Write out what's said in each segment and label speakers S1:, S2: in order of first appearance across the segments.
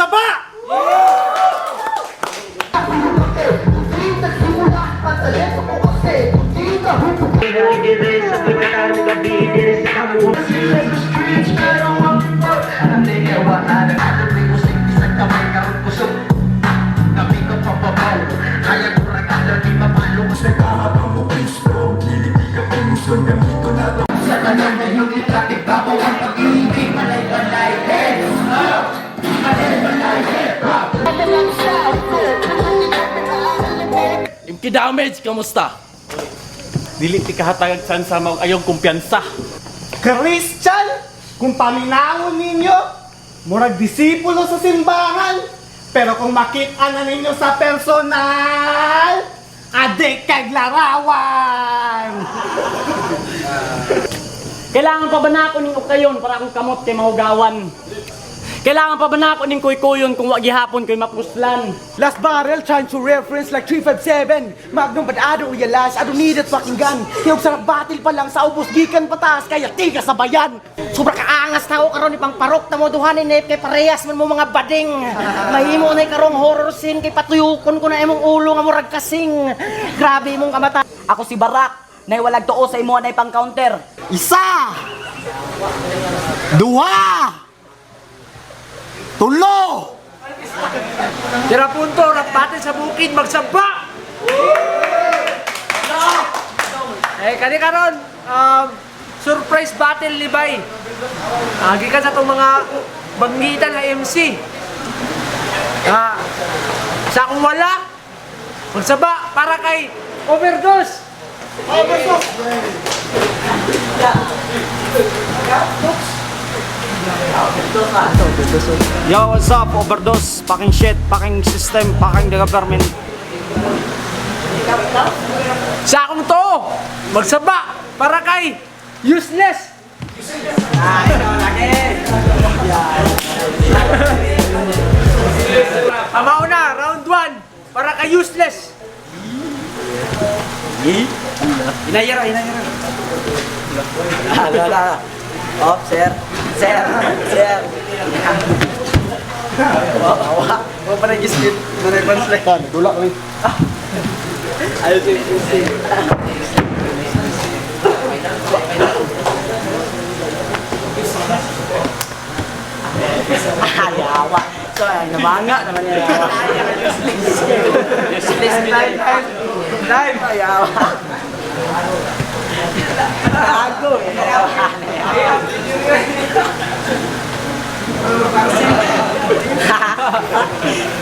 S1: magsaba!
S2: Imki damage, kamusta? Dili ti kahatagag san sa mga ayong kumpiyansa.
S1: Christian, kung paminawon ninyo, murag disipulo sa simbahan, pero kung makita na ninyo sa personal, adik kag larawan!
S3: Kailangan pa ba na ako ning ukayon para akong kamot kay mahugawan? Kailangan pa ba na ako ning kuy-kuyon kung wagi hapon ko'y mapuslan?
S1: Last barrel trying to reference like 357. Magnum but I don't realize I don't need that fucking gun. Kaya sarap batil pa lang sa ubos gikan patas kaya tiga sa bayan.
S4: Sobra kaangas tao karon ni pang parok na mo duhanin kay parehas man mo mga bading. Mahimo na karong horror scene kay patuyukon ko na imong ulo nga murag kasing. Grabe imong kamata.
S3: Ako si Barak, nay walag tuo sa imo nay pang counter.
S1: Isa! Duha! Tulo!
S5: Tira punto, rapatin sa bukid, magsamba! Kani karon, surprise battle ni Bay. Gikan sa itong mga banggitan na MC. Sa akong wala, magsaba para kay Overdose!
S3: Yo, what's up? Overdose, fucking shit, fucking system, fucking the government.
S5: Sa akong to, magsaba para kay Useless! Tama na, round 1 para kay Useless!
S3: Inayara. Ala. Oh, sir. Awa. Mo pa nag-skip. Manay translate.
S1: Dula kami.
S3: Ayo sih. Yawa. So, namanga naman niya yawa. Useless live. Yawa. Aku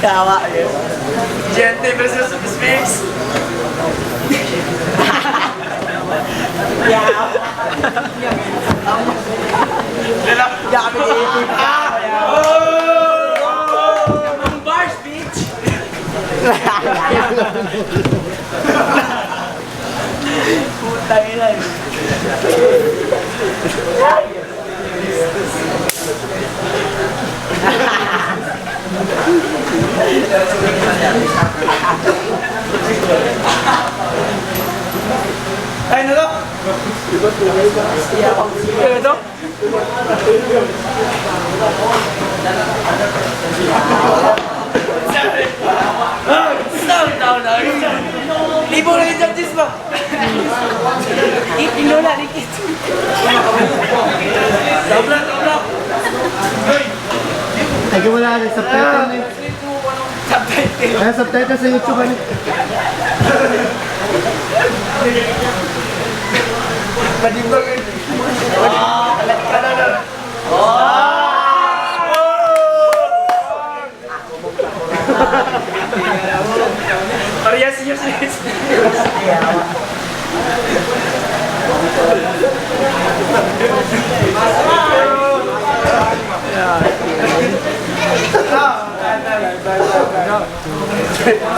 S3: Yawa.
S5: Gente versus Sphinx.
S3: Yawa.
S5: Bars, bitch!
S3: Putang ina.
S5: Ay, ano to? Ano to? Libo na yung judges mo!
S3: Inola dikit.
S5: Dobla!
S1: Ay, wala rin. Subtitle na Ay, subtitle sa YouTube. Ano?
S5: Parehas Useless!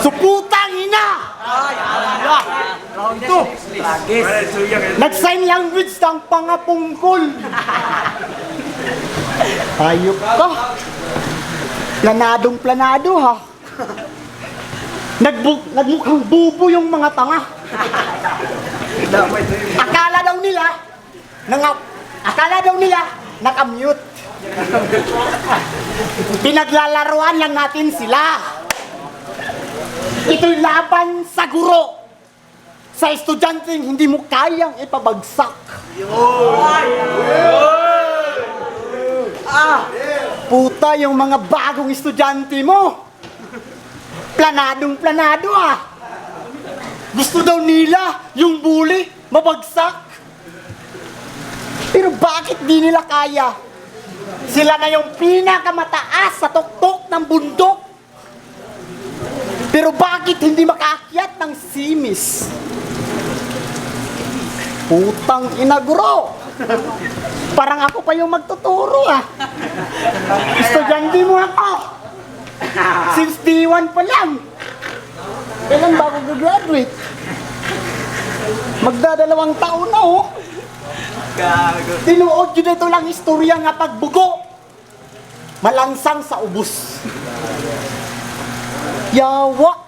S1: Suputang ina!
S3: Round 2.
S1: Nag-sign language ng pangapungkol. Ayok ka. Planadong planado ha. Nagmukhang bubo yung mga tanga. Akala daw nila nakamute. Pinaglalaruan lang natin sila. Ito'y laban sa guro. Sa estudyanteng hindi mo kayang ipabagsak. Puta, yung mga bagong estudyante mo. Planadong planado Gusto daw nila yung bully mabagsak. Pero bakit di nila kaya? Sila na yung pinakamataas sa tuktok ng bundok. Pero bakit hindi makaakyat ng simis? Putang ina, guro. Parang ako pa yung magtuturo Estudyante mo ako. Since day 1 pa lang. Kailan ba ako graduate? Magdadalawang taon na Tinuod yun ito lang istorya nga pagbugo. Malansang sa ubos. Yawa.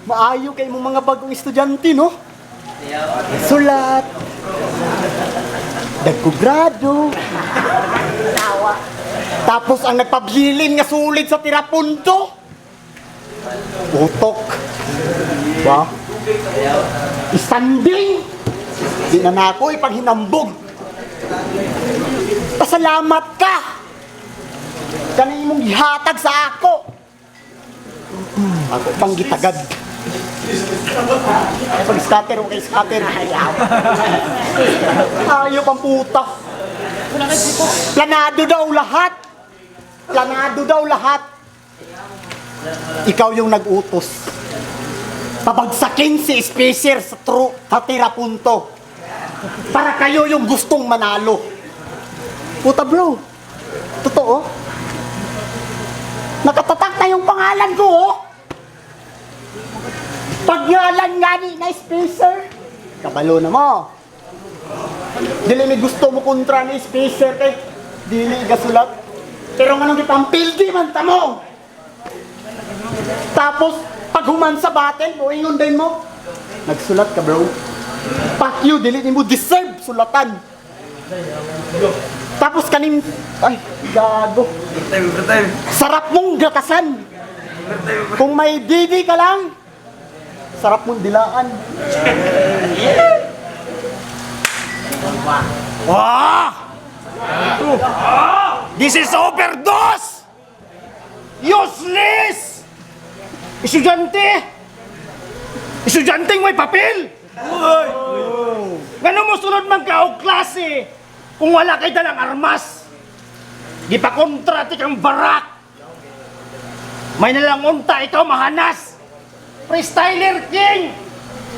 S1: Maayo kay mong mga bagong estudyante, no? Sulat. Nagkugrado. Tapos ang nagpabilin nga sulit sa tirapunto. Utok. Ba? Isanding. Di na ako ipaghinambog. Pasalamat ka. Kanay mong ihatag sa ako. Ako pang gitagad. Pag scatter, okay scatter. Ayaw pang puta. Planado daw lahat. Planado daw lahat. Ikaw yung nag-utos. Pabagsakin si Spacer sa tirapunto. Para kayo yung gustong manalo. Puta bro. Totoo? Nakatatak na yung pangalan ko Pagngalan nga ni na Spacer. Kabalo na mo. Dili may gusto mo kontra ni Spacer kay dili gasulat. Pero nga nang ipampildi man tamo. Tapos pag human sa battle, ingon din mo. Nagsulat ka bro. Fuck you, dili mo deserve sulatan. Tapos kanim ay gago. Sarap mong gatasan. Kung may didi ka lang, sarap mong dilaan. This is overdose! Useless! Estudyanteng may papel! Ngano mo sunod man ka og klase kung wala kay dalang armas? Di pa kontrati kang barak! May nalang unta ikaw mahanas! Freestyler king!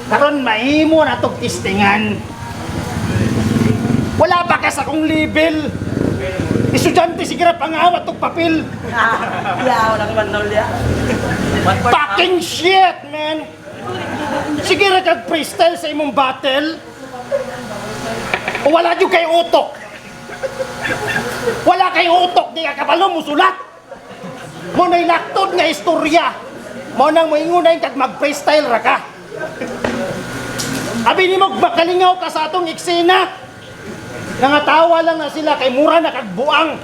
S1: Karon mahimo na tog tistingan. Wala pa ka sa kong level. Estudyante sigara pangawat tog papel. Fucking shit, man! Sigara kag freestyle sa imong battle. O wala yung kay utok. Wala kay utok, di ka kabalo mo sulat. Mo na'y laktod nga istorya. Mo nang moingunay kag mag-freestyle ra ka. Abi ni mo makalingaw ka sa atong eksena. Nangatawa lang na sila kay mura na kagbuang.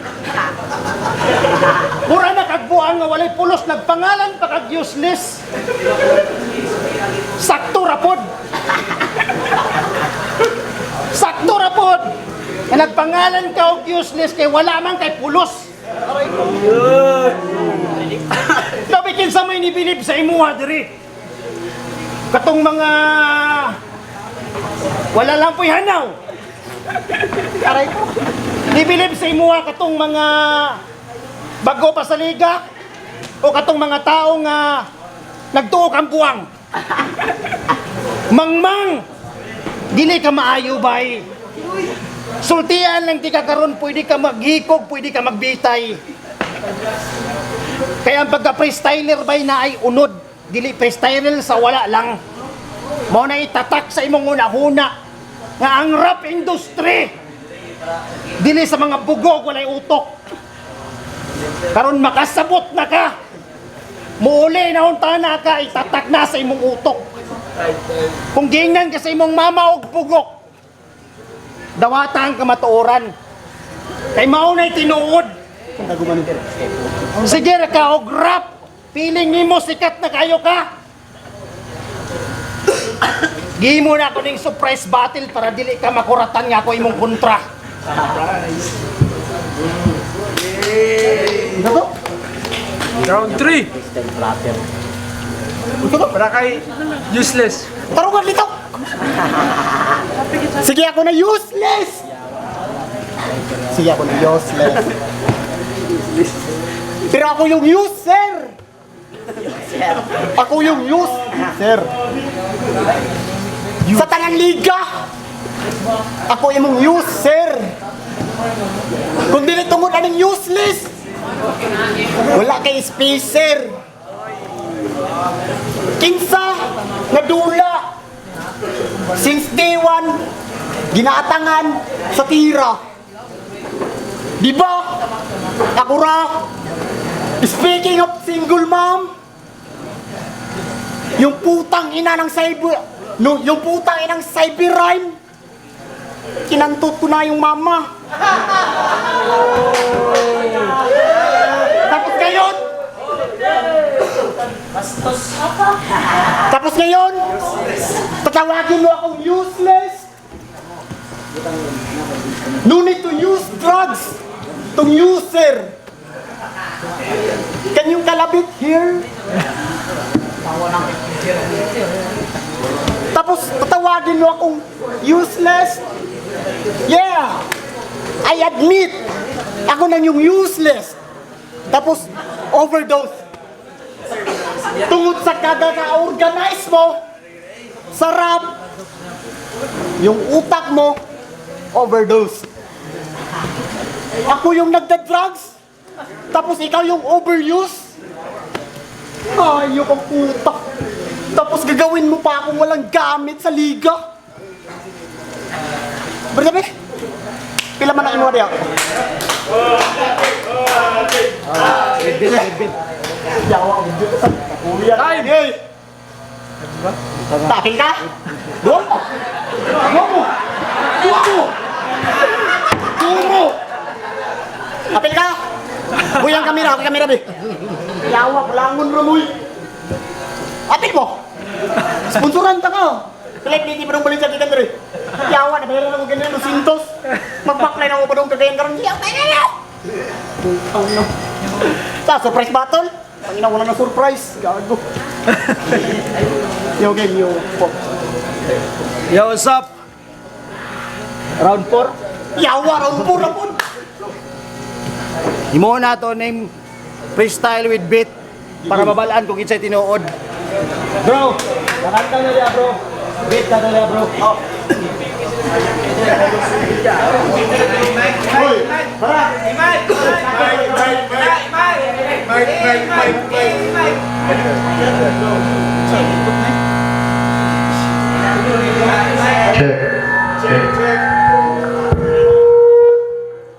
S1: Mura na kagbuang nga walay pulos nagpangalan pa kag useless. Sakto ra pod. Sakto ra pod. Nga nagpangalan ka og useless kay wala man kay pulos. Dabi kinsa may nibilib sa imuha diri. Katong mga wala lang po'y hanaw. Aray ko. Nibilib sa imuha katong mga bago pa sa liga o katong mga tao nga nagtuok ang buwang. Mangmang, dili ka maayo bay. Sultian lang di ka karon, pwede ka maghikog, pwede ka magbitay. Kaya ang pagka-freestyler bay na ay unod, dili freestyler sa wala lang. Mao na itatak sa imong una-huna nga ang rap industry dili sa mga bugog walay utok. Karon makasabot na ka. Muuli na unta na ka, itatak na sa imong utok. Kung gingnan ka sa imong mama og bugok, dawatan ka matuoran. Kay mao na'y tinuod Sige ra ka og rap. Feeling nimo sikat na kayo ka. Gihimo na ako ning surprise battle para dili ka makuratan nga ako imong kontra.
S5: Round 3. Para kay useless.
S1: Tarungan dito. Sige ako na useless. Sige ako na useless. Pero ako yung user. Ako yung user. Sa tanang liga. Ako imong user. Kung dili tungod aning useless. Wala kay spacer. Kinsa nadula. Since day one, ginaatangan sa tira. Di ba? Ako ra. Speaking of single mom, yung putang ina ng cyber, no, yung putang inang cyber rhyme, kinantot ko na yung mama. Tapos ngayon, tatawagin mo akong useless. No need to use drugs. Tong user. Can you kalabit here? Tapos tatawagin mo akong useless. Yeah, I admit, ako na yung useless. Tapos overdose. Tungod sa kagaka-organize mo, sarap, yung utak mo, overdose. Ako yung nagda-drugs, tapos ikaw yung overuse. Ayok ang utak. Tapos gagawin mo pa akong walang gamit sa liga. Bersabi, pila man ang inuwa diya?
S5: Time!
S1: Hey! Takil ka? Doon? Doon! Doon! Doon! Apil ka? Uy, ang kamera, ako kamera, be. Yawak, langon, Ramoy. Apil mo? Sponsoran ta ka. Pilit, hindi pa nung balik sa kita, Andre. Yawa, nabayaran ako ganyan ng sintos. Mag-backline ako pa nung kagayan karoon. Yaw, tayo na yaw! Ano? Sa surprise battle? Pangina ko na ng surprise. Gago. Yo, game, yo.
S2: Yo, what's up?
S1: Round 4? Yawa, round 4 na po. Imo na to name freestyle with beat para mabalaan kung kinsay tinuod. Bro, nakanta na niya, bro. Beat na niya, bro. Oh. Hoy, tara.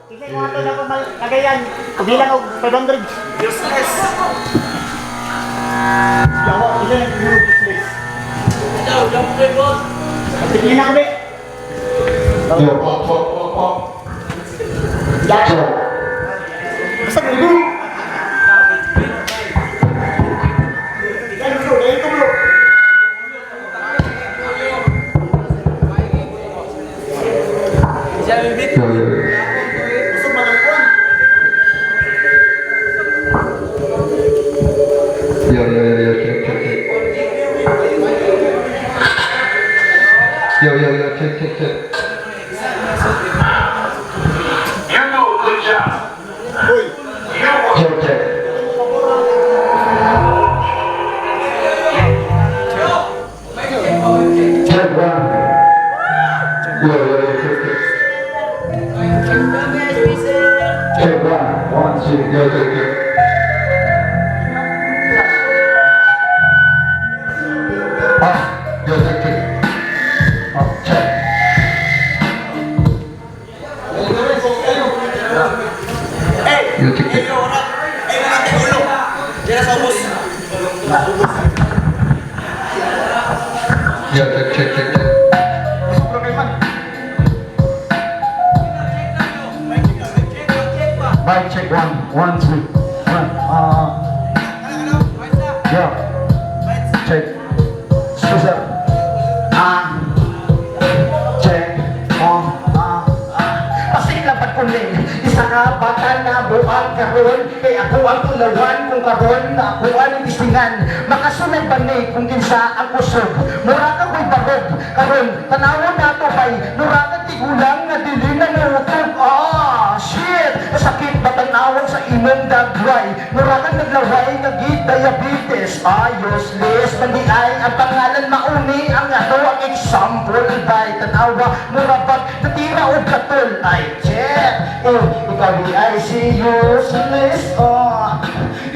S1: Kasi kung ato na kung nagayan, kabilang og 500. Useless. Yawa, ilan ang euro useless. Tingin na kami. Basta dulu.
S6: Yo, check.
S7: You do a good job.
S6: Check. Check one. Yo, check. Check one. 1, 2, yo, check. Yo, check. Check. Yo, check. Yo, check. Mic check 1, 1, 2, 1. Yeah. Check. Sir. Check.
S1: Pasiklabat ko din, isa ka bata na buang karon, kay ako ang tulawan kung karon na ako ang isingan. Makasunay ba ni kung kinsa ang usog, mura ka ko'y barog, karon tanawon na to bay, mura ka tigulang na dili na nurutog. Shit! Sakit ba tanawon sa imong dagway, mura ka naglaway nga diabetes. Useless, mandi ay ang pangalan mauni, ang ato ang example bay, tanawa, mura bag, natira o katol. Ay, check! Ikaw di ay si useless.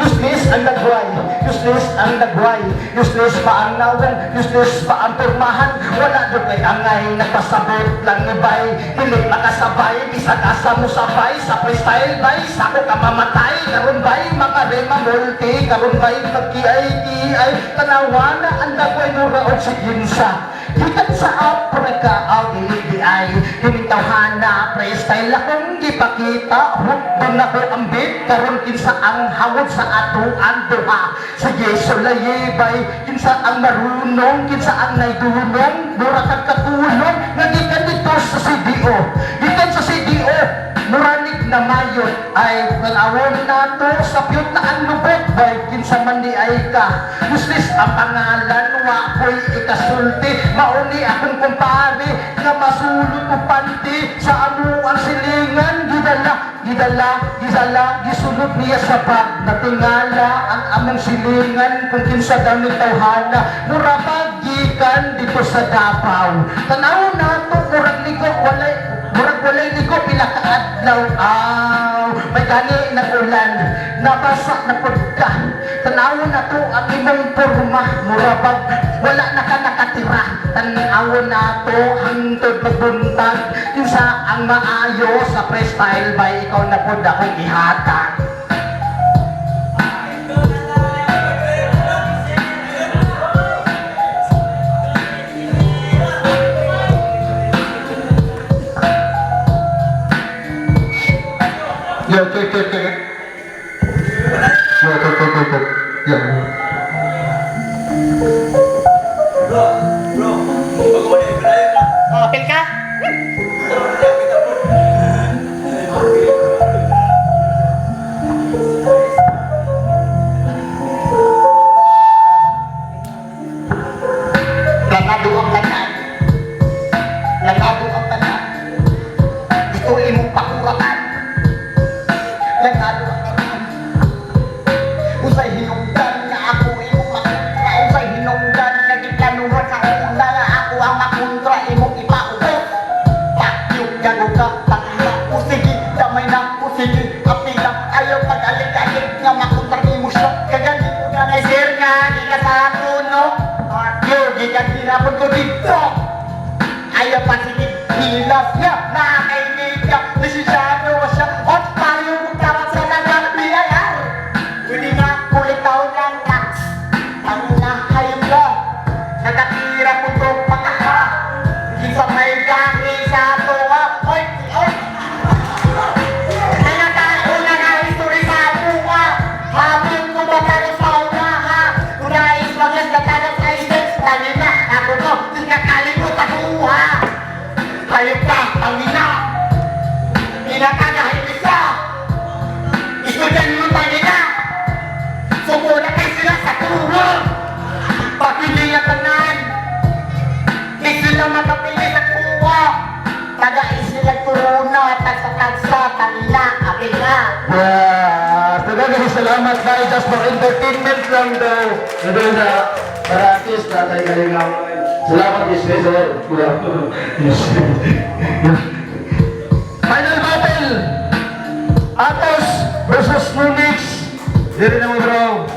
S1: Useless ang nagway, useless ang nagway, useless pa ang nawan, useless pa ang turmahan. Wala doon kay angay, nagpasabot lang ibay, hindi makasabay, bisag asa mo sabay, sa freestyle bay, sako ka mamatay, karon bay, makarema multi, karon bay, magkiay-kiay, tanawa na ang nagway mura o si Ginsa. Hikat sa Africa, ang DBI, hinitawhana, freestyle akong ipakita, hukbon ako ang beat, karon kinsa ang hawod sa ato ang duha. Sige, sulayibay, kinsa ang marunong, kinsa ang naidunong, mura kang katulong, nagikan dito sa CDO, gikan sa CDO, muranig na mayon, ay talawon na to, sa piyot na ang lubot, bay, kinsa man di ay ka, useless ang pangalan, wakoy ikasulti, mauni akong kumpare, nga masulot o panti, sa amo ang silingan, gidala, gisulot niya sa bag, natingala ang among silingan, kung kinsa daw ni tawhana, murabag gikan dito sa Davao, tanaw na to, murag walay ligo, pila ka adlaw, may gani na ulan, nabasa na pagka, tanawon na to ang imong porma, murabag, wala na ka nakatira, tanawon na to hangtod magbuntag, kinsa ang maayo sa freestyle by ikaw na po akong ihatag.
S6: Yeah, check. Yeah.
S4: Apil ka?
S1: Langado ang tanan, ito imong pakurakan, langado ang tanan, usay hinungdan nga ako imong makontra, usay hinungdan nga giplanuhan sa una nga ako ang makontra, imong ipaubos, pakyong gago ka, takila, usigi, damay na, usigi, kapila, ayaw pag-alik-alik nga makontra ni mo siya, kaganit ko na ngay sir nga, di ka sa tuno, gikan tinapon ko dito, ayaw pa sige, hilas niya, nakakainig ka, lisisyado siya, at tayo kung dapat sa nag-BIR, hindi nga kulitaw ng tax, ang nahayog ka, nakatira ko to pagkaka, hindi sa may gani sa tuwa, oy, nanataon na nga history sa buka, hapin ko ba tayo sa unaha, kung nais maganda tayo sa isip, tayo na, ako to, hindi ka kalimutan buha, hayop ka, ang ina, pinakagahit isa, isudan mo tayo na, sumuna kayo sila sa turo, papili ang tanan, di sila makapili sa kuha, tagais sila turuna, tagsa-tagsa, kanila, apil na.
S6: Maraming salamat dahil just for entertainment lang daw. Ito na para artist na tayo galingaw. Salamat special. Final battle. Atos versus Nunix. Dito na mo bro.